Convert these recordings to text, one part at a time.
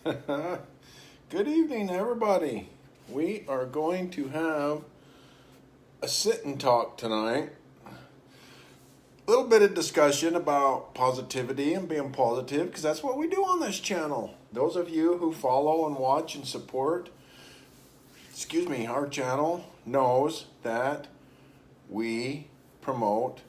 Good evening, everybody. We are going to have a sit and talk tonight. A little bit of discussion about positivity and being positive because that's what we do on this channel. Those of you who follow and watch and support, our channel knows that we promote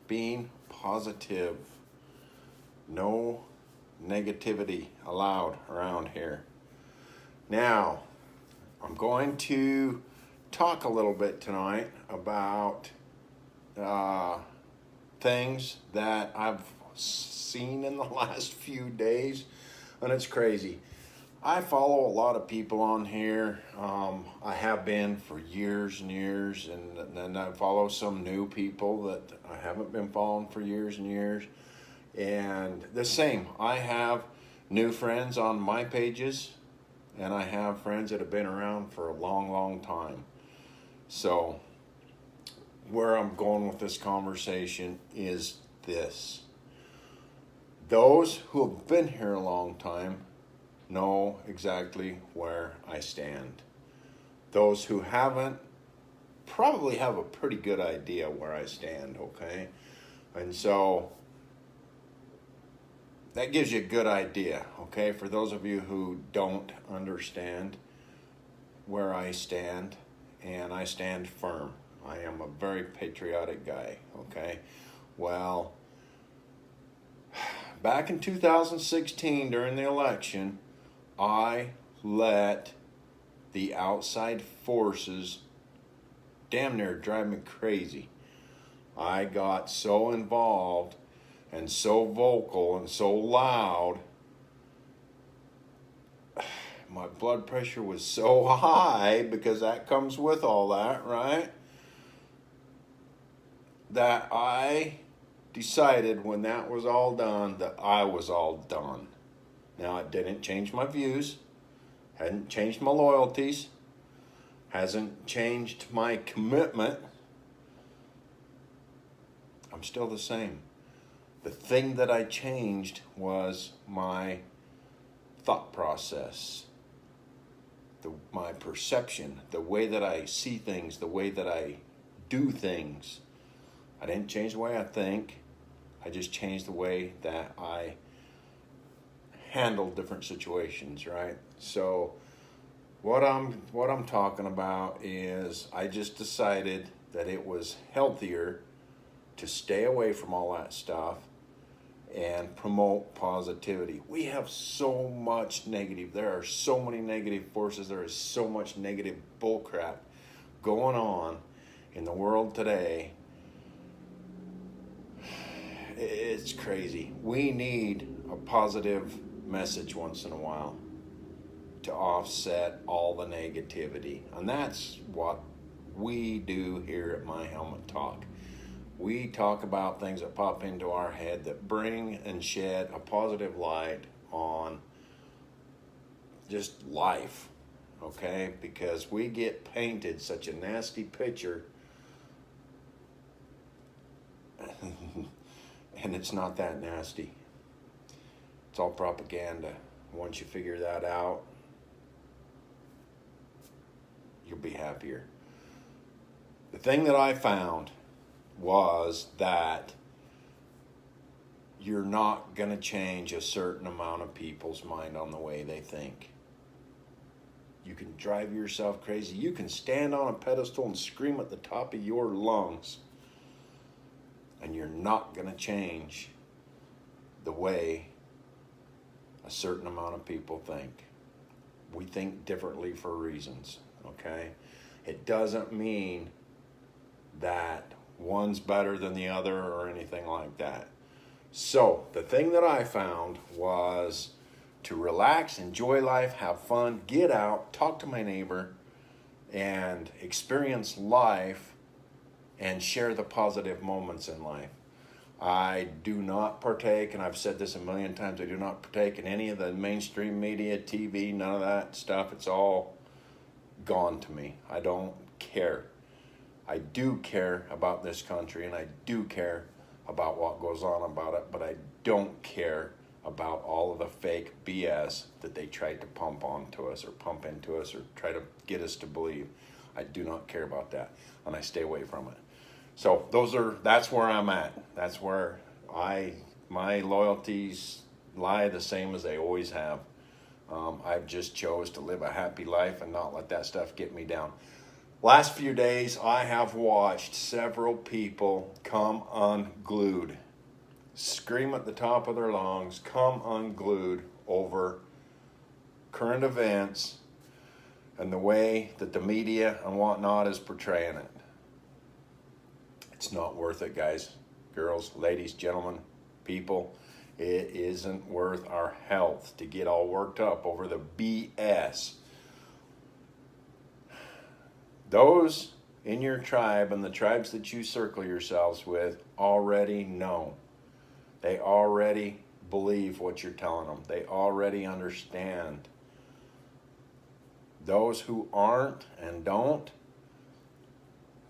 being positive. No negativity allowed around here. Now, I'm going to talk a little bit tonight about things that I've seen in the last few days, and it's crazy. I follow a lot of people on here. I have been for years and years, and then I follow some new people that I haven't been following for years and years. And the same, I have new friends on my pages, and I have friends that have been around for a long, long time. So, where I'm going with this conversation is this. Those who have been here a long time know exactly where I stand. Those who haven't probably have a pretty good idea where I stand, okay? And so, that gives you a good idea, okay? For those of you who don't understand where I stand, and I stand firm. I am a very patriotic guy, okay? Well, back in 2016 during the election, I let the outside forces damn near drive me crazy. I got so involved and so vocal and so loud. My blood pressure was so high because that comes with all that, right? That I decided when that was all done that I was all done. Now, it didn't change my views, hadn't changed my loyalties, hasn't changed my commitment. I'm still the same. The thing that I changed was my thought process, my perception, the way that I see things, the way that I do things. I didn't change the way I think. I just changed the way that I handle different situations, right? So what I'm talking about is I just decided that it was healthier to stay away from all that stuff and promote positivity. We have so much negative. There are so many negative forces. There is so much negative bullcrap going on in the world today. It's crazy. We need a positive message once in a while to offset all the negativity. And that's what we do here at My Helmet Talk. We talk about things that pop into our head that bring and shed a positive light on just life, okay? Because we get painted such a nasty picture and it's not that nasty. It's all propaganda. Once you figure that out, you'll be happier. The thing that I found was that you're not going to change a certain amount of people's mind on the way they think. You can drive yourself crazy. You can stand on a pedestal and scream at the top of your lungs, and you're not going to change the way a certain amount of people think. We think differently for reasons, okay? It doesn't mean that one's better than the other or anything like that. So the thing that I found was to relax, enjoy life, have fun, get out, talk to my neighbor, and experience life and share the positive moments in life. I do not partake, and I've said this a million times, I do not partake in any of the mainstream media, TV, none of that stuff. It's all gone to me. I don't care. I do care about this country, and I do care about what goes on about it, but I don't care about all of the fake BS that they tried to pump onto us or pump into us or try to get us to believe. I do not care about that, and I stay away from it. So that's where I'm at. That's where my loyalties lie the same as they always have. I've just chose to live a happy life and not let that stuff get me down. Last few days, I have watched several people come unglued, scream at the top of their lungs, come unglued over current events and the way that the media and whatnot is portraying it. It's not worth it, guys, girls, ladies, gentlemen, people. It isn't worth our health to get all worked up over the BS. Those in your tribe and the tribes that you circle yourselves with already know. They already believe what you're telling them. They already understand. Those who aren't and don't,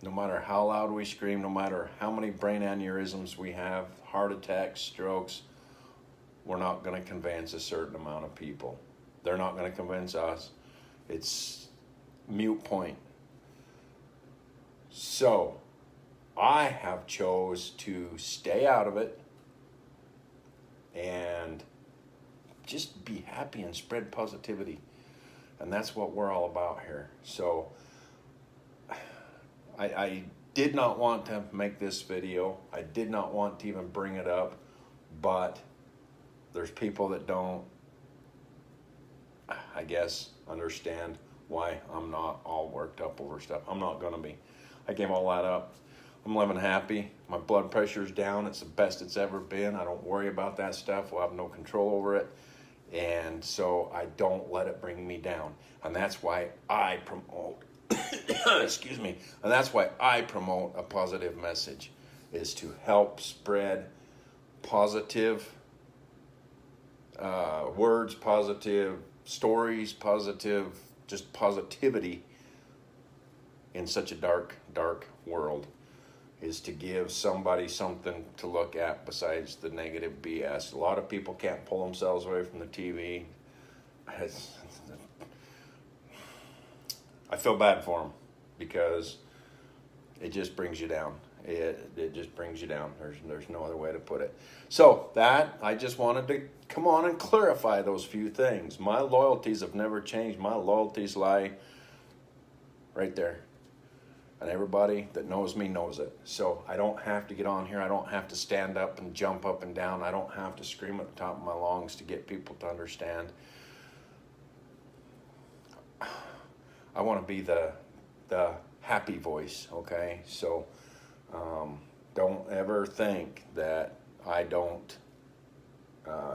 no matter how loud we scream, no matter how many brain aneurysms we have, heart attacks, strokes, we're not going to convince a certain amount of people. They're not going to convince us. It's moot point. So, I have chose to stay out of it and just be happy and spread positivity. And that's what we're all about here. So, I did not want to make this video. I did not want to even bring it up, but there's people that don't, I guess, understand why I'm not all worked up over stuff. I'm not going to be. I gave all that up. I'm living happy. My blood pressure's down. It's the best it's ever been. I don't worry about that stuff. We'll have no control over it. And so I don't let it bring me down. And that's why I promote, excuse me, and that's why I promote a positive message, is to help spread positive words, positive stories, positive, just positivity in such a dark, dark world, is to give somebody something to look at besides the negative BS. A lot of people can't pull themselves away from the TV. I feel bad for them because it just brings you down. It just brings you down. There's no other way to put it. So that, I just wanted to come on and clarify those few things. My loyalties have never changed. My loyalties lie right there. And everybody that knows me knows it. So I don't have to get on here. I don't have to stand up and jump up and down. I don't have to scream at the top of my lungs to get people to understand. I want to be the happy voice, okay? So don't ever think that I don't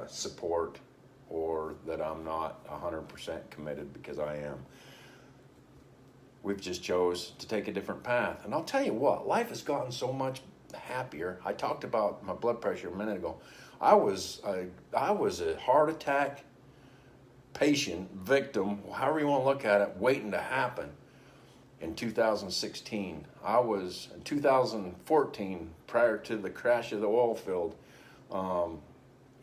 support or that I'm not 100% committed, because I am. We've just chose to take a different path. And I'll tell you what, life has gotten so much happier. I talked about my blood pressure a minute ago. I was a heart attack patient, victim, however you want to look at it, waiting to happen in 2016. I was in 2014, prior to the crash of the oil field.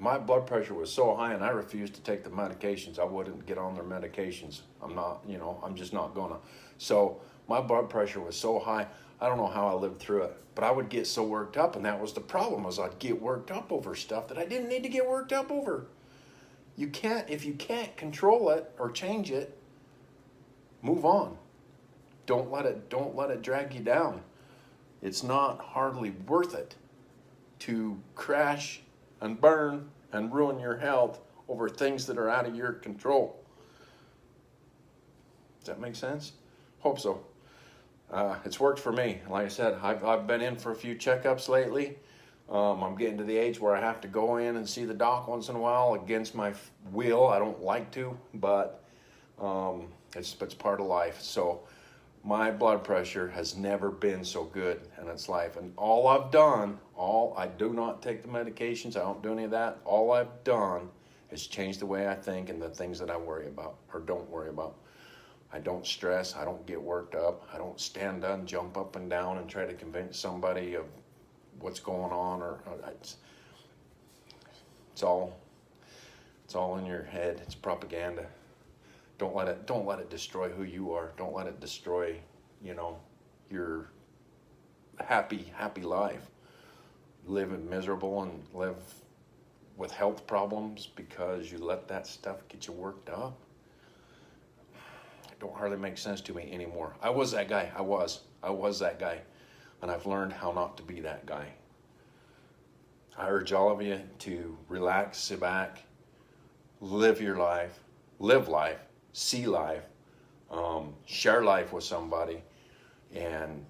My blood pressure was so high, and I refused to take the medications. I wouldn't get on their medications. I'm just not gonna. So my blood pressure was so high, I don't know how I lived through it. But I would get so worked up, and that was the problem, was I'd get worked up over stuff that I didn't need to get worked up over. If you can't control it or change it, move on. Don't let it drag you down. It's not hardly worth it to crash and burn and ruin your health over things that are out of your control. Does that make sense? Hope so. It's worked for me. Like I said, I've been in for a few checkups lately. I'm getting to the age where I have to go in and see the doc once in a while against my will. I don't like to, but it's part of life. So my blood pressure has never been so good in its life. And all I've done, I do not take the medications. I don't do any of that. All I've done is change the way I think and the things that I worry about or don't worry about. I don't stress. I don't get worked up. I don't stand up and jump up and down and try to convince somebody of what's going on. It's all, It's all in your head. It's propaganda. Don't let it destroy who you are. Don't let it destroy, your happy life. Live miserable and live with health problems because you let that stuff get you worked up. It don't hardly make sense to me anymore. I was that guy. I was that guy. And I've learned how not to be that guy. I urge all of you to relax, sit back, live your life, see life, share life with somebody, and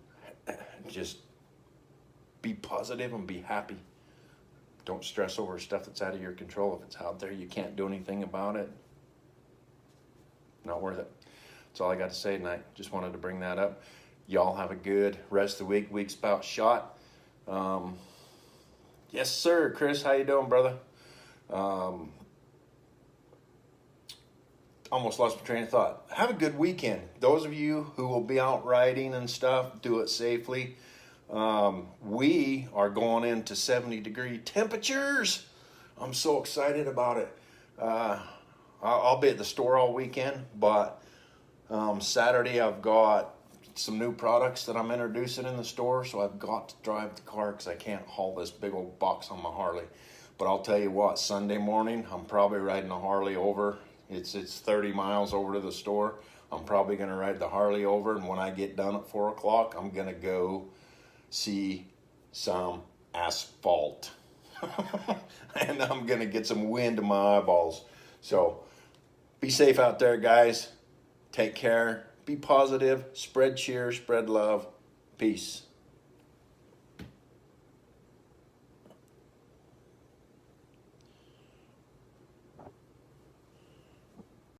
just be positive and be happy. Don't stress over stuff that's out of your control. If it's out there, you can't do anything about it. Not worth it. That's all I got to say tonight. Just wanted to bring that up. Y'all have a good rest of the week. Week's about shot. Yes, sir. Chris, how you doing, brother? Almost lost my train of thought. Have a good weekend. Those of you who will be out riding and stuff, do it safely. We are going into 70-degree temperatures. I'm so excited about it. I'll be at the store all weekend, but Saturday I've got some new products that I'm introducing in the store, so I've got to drive the car because I can't haul this big old box on my Harley. But I'll tell you what, Sunday morning I'm probably riding the Harley over. It's 30 miles over to the store. I'm probably going to ride the Harley over, and when I get done at 4 o'clock, I'm going to go see some asphalt. And I'm going to get some wind in my eyeballs. So be safe out there, guys. Take care. Be positive. Spread cheer. Spread love. Peace.